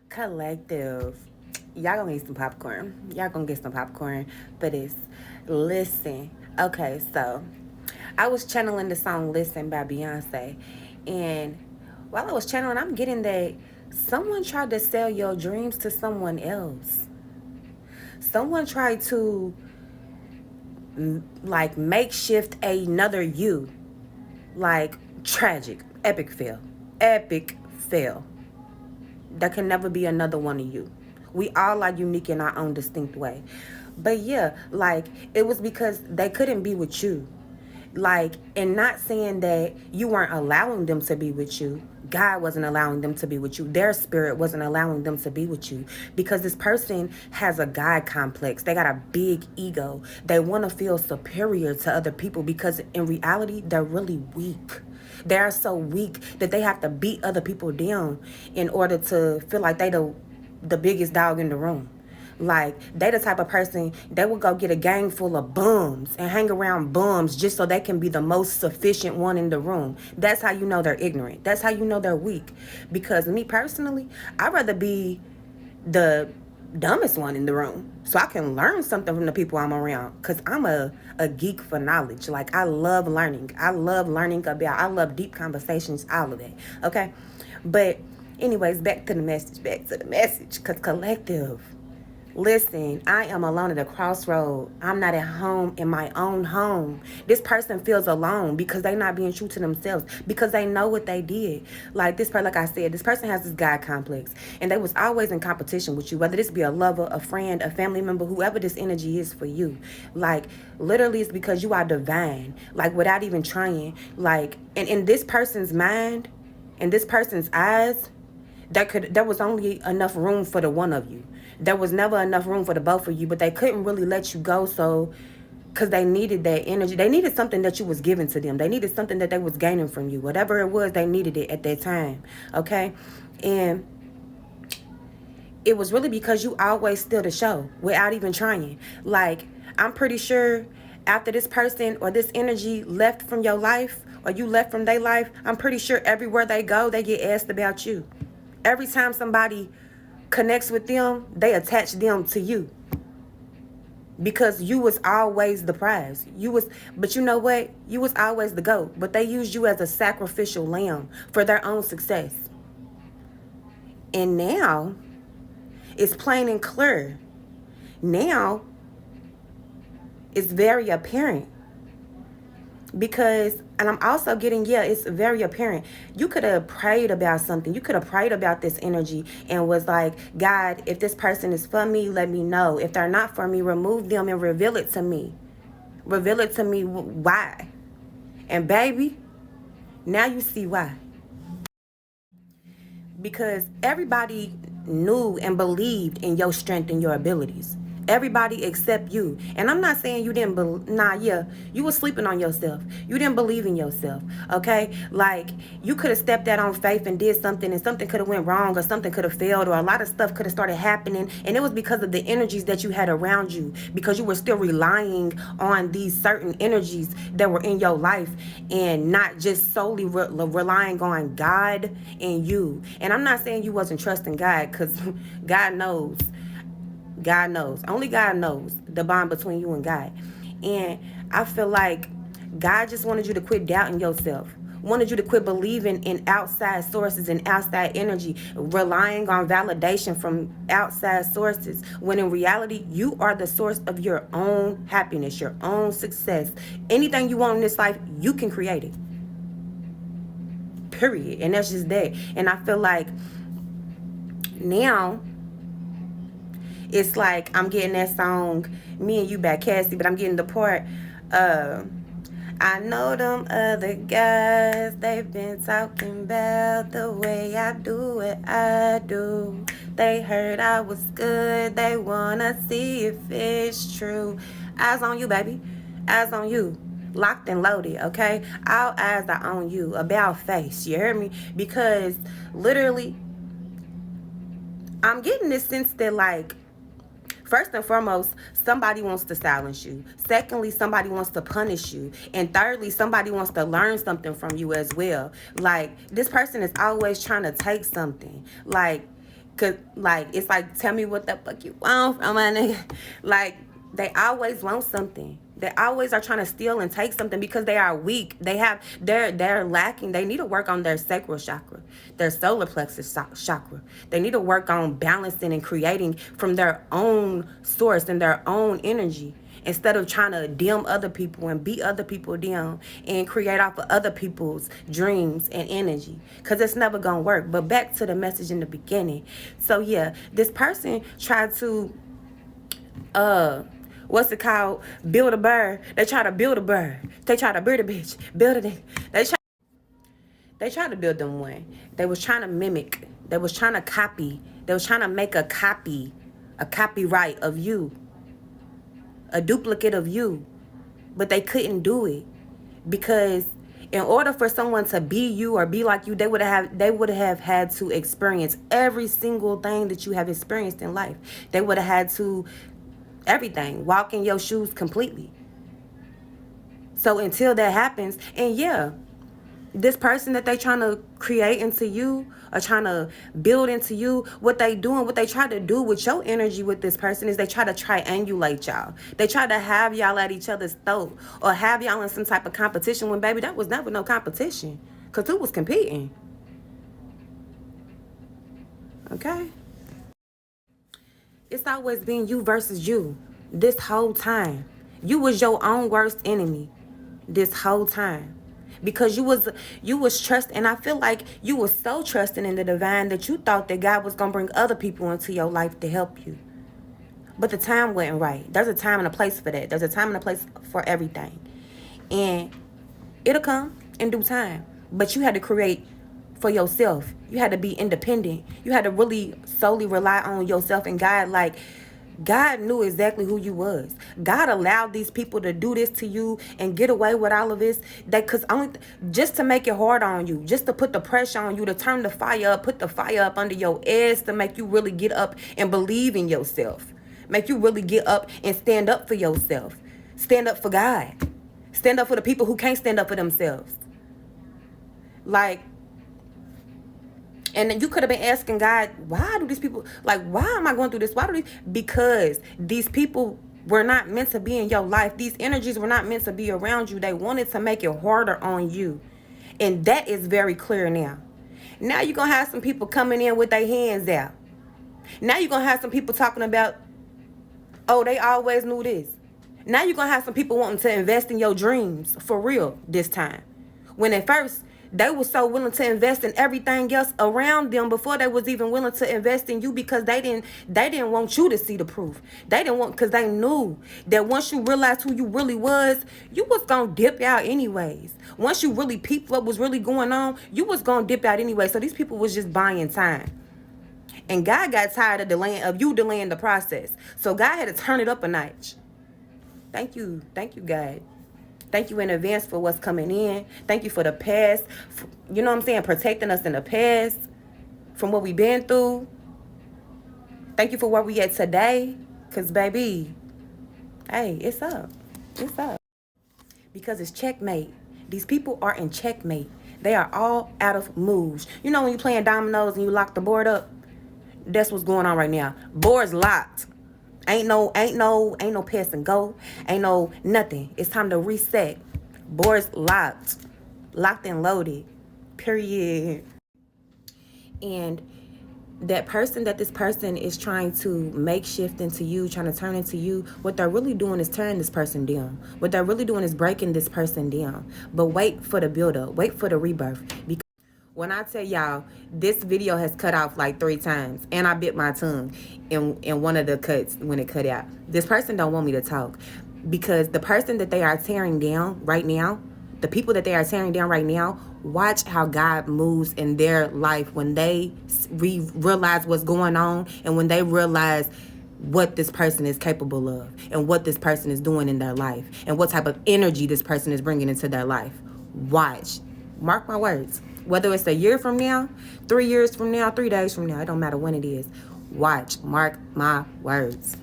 Collective. Y'all gonna need some popcorn. Y'all gonna get some popcorn for this. Listen. Okay, so I was channeling the song Listen by Beyonce. And while I was channeling, I'm getting that someone tried to sell your dreams to someone else. Someone tried to like makeshift another you. Like tragic. Epic fail. Epic fail. There can never be another one of you. We all are unique in our own distinct way. But yeah, like it was because they couldn't be with you. Like, and not saying that you weren't allowing them to be with you. God wasn't allowing them to be with you. Their spirit wasn't allowing them to be with you because this person has a God complex. They got a big ego. They want to feel superior to other people because in reality, they're really weak. They are so weak that they have to beat other people down in order to feel like they the biggest dog in the room. Like, they the type of person, they will go get a gang full of bums and hang around bums just so they can be the most sufficient one in the room. That's how you know they're ignorant. That's how you know they're weak. Because me personally, I'd rather be the dumbest one in the room so I can learn something from the people I'm around. Because I'm a geek for knowledge. Like, I love learning. I love deep conversations, all of that. Okay? But anyways, back to the message. Because collective. Listen, I am alone at a crossroad. I'm not at home in my own home. This person feels alone because they're not being true to themselves, because they know what they did. Like this person, like I said, this person has this God complex, and they was always in competition with you, whether this be a lover, a friend, a family member, whoever this energy is for you. Like literally, it's because you are divine. Like without even trying. Like, and in this person's mind, in this person's eyes, there was only enough room for the one of you. There was never enough room for the both of you, but they couldn't really let you go, so because they needed that energy. They needed something that you was giving to them. They needed something that they was gaining from you. Whatever it was, they needed it at that time. Okay? And it was really because you always steal the show without even trying. Like, I'm pretty sure after this person or this energy left from your life, or you left from their life, I'm pretty sure everywhere they go, they get asked about you. Every time somebody connects with them, they attach them to you. Because you was always the prize. But you know what? You was always the GOAT. But they used you as a sacrificial lamb for their own success. And now, it's plain and clear. Now, it's very apparent. Because, and I'm also getting, yeah, it's very apparent. You could have prayed about something. You could have prayed about this energy and was like, God, if this person is for me, let me know. If they're not for me, remove them and reveal it to me. Reveal it to me why. And baby, now you see why. Because everybody knew and believed in your strength and your abilities. Everybody except you. And I'm not saying you didn't you were sleeping on yourself. You didn't believe in yourself. Okay? Like, you could have stepped out on faith and did something, and something could have went wrong, or something could have failed, or a lot of stuff could have started happening, and it was because of the energies that you had around you, because you were still relying on these certain energies that were in your life, and not just solely relying on God and you. And I'm not saying you wasn't trusting God, because God knows. God knows. Only God knows the bond between you and God. And I feel like God just wanted you to quit doubting yourself. Wanted you to quit believing in outside sources and outside energy, relying on validation from outside sources, when in reality, you are the source of your own happiness, your own success. Anything you want in this life, you can create it. Period. And that's just that. And I feel like now, it's like I'm getting that song, Me and You by Cassie, but I'm getting the part, I know them other guys, they've been talking about the way I do what I do. They heard I was good, they wanna see if it's true. Eyes on you, baby. Eyes on you. Locked and loaded, okay? All eyes are on you. About face, you heard me? Because literally, I'm getting this sense that, like, first and foremost, somebody wants to silence you. Secondly, somebody wants to punish you. And thirdly, somebody wants to learn something from you as well. Like, this person is always trying to take something. Like, Cause like it's like, tell me what the fuck you want from my nigga. Like they always want something. They always are trying to steal and take something because they are weak. They're lacking. They need to work on their sacral chakra, their solar plexus chakra. They need to work on balancing and creating from their own source and their own energy, instead of trying to dim other people and beat other people down and create off of other people's dreams and energy, because it's never gonna work. But back to the message in the beginning. So yeah, this person tried to what's it called, build a bird. They try to build a bird. They try to build a bitch, build it. They tried to build them one. They was trying to mimic. They was trying to copy. They was trying to make a copyright of you, a duplicate of you. But they couldn't do it, because in order for someone to be you or be like you, they would have had to experience every single thing that you have experienced in life. They would have had to everything, walk in your shoes completely. So until that happens, and yeah, this person that they trying to create into you or trying to build into you, what they try to do with your energy with this person is they try to triangulate y'all. They try to have y'all at each other's throat or have y'all in some type of competition, when baby, that was never no competition, because who was competing? Okay? It's always been you versus you this whole time. You was your own worst enemy this whole time, because you was trusting, and I feel like you was so trusting in the divine that you thought that God was gonna bring other people into your life to help you. But the time wasn't right. There's a time and a place for that. There's a time and a place for everything, and it'll come in due time. But you had to create for yourself. You had to be independent. You had to really solely rely on yourself and God. Like, God knew exactly who you was. God allowed these people to do this to you and get away with all of this, just to make it hard on you, just to put the pressure on you, to turn the fire up, put the fire up under your ass, to make you really get up and believe in yourself, make you really get up and stand up for yourself, stand up for God, stand up for the people who can't stand up for themselves. Like, and you could have been asking God, why do these people, like, why am I going through this? Because these people were not meant to be in your life. These energies were not meant to be around you. They wanted to make it harder on you. And that is very clear now. Now you're going to have some people coming in with their hands out. Now you're going to have some people talking about, oh, they always knew this. Now you're going to have some people wanting to invest in your dreams for real this time. When at first, they were so willing to invest in everything else around them before they was even willing to invest in you, because they didn't want you to see the proof. They didn't want, because they knew that once you realized who you really was, you was gonna dip out anyways. Once you really peeped what was really going on, you was gonna dip out anyway. So these people was just buying time. And God got tired of you delaying the process. So God had to turn it up a notch. Thank you, God. Thank you in advance for what's coming in. Thank you for the past. You know what I'm saying? Protecting us in the past from what we've been through. Thank you for where we at today. Because, baby, hey, it's up. It's up. Because it's checkmate. These people are in checkmate. They are all out of moves. You know when you're playing dominoes and you lock the board up? That's what's going on right now. Board's locked. Ain't no pass and go. Ain't no nothing. It's time to reset. Board's locked. Locked and loaded. Period. And that person that this person is trying to make shift into you, trying to turn into you, what they're really doing is turning this person down. What they're really doing is breaking this person down. But wait for the build-up. Wait for the rebirth. Because when I tell y'all, this video has cut off like 3 times, and I bit my tongue in one of the cuts when it cut out. This person don't want me to talk, because the person that they are tearing down right now, the people that they are tearing down right now, watch how God moves in their life when they realize what's going on, and when they realize what this person is capable of and what this person is doing in their life and what type of energy this person is bringing into their life. Watch. Mark my words. Whether it's a year from now, 3 years from now, 3 days from now, it don't matter when it is. Watch. Mark my words.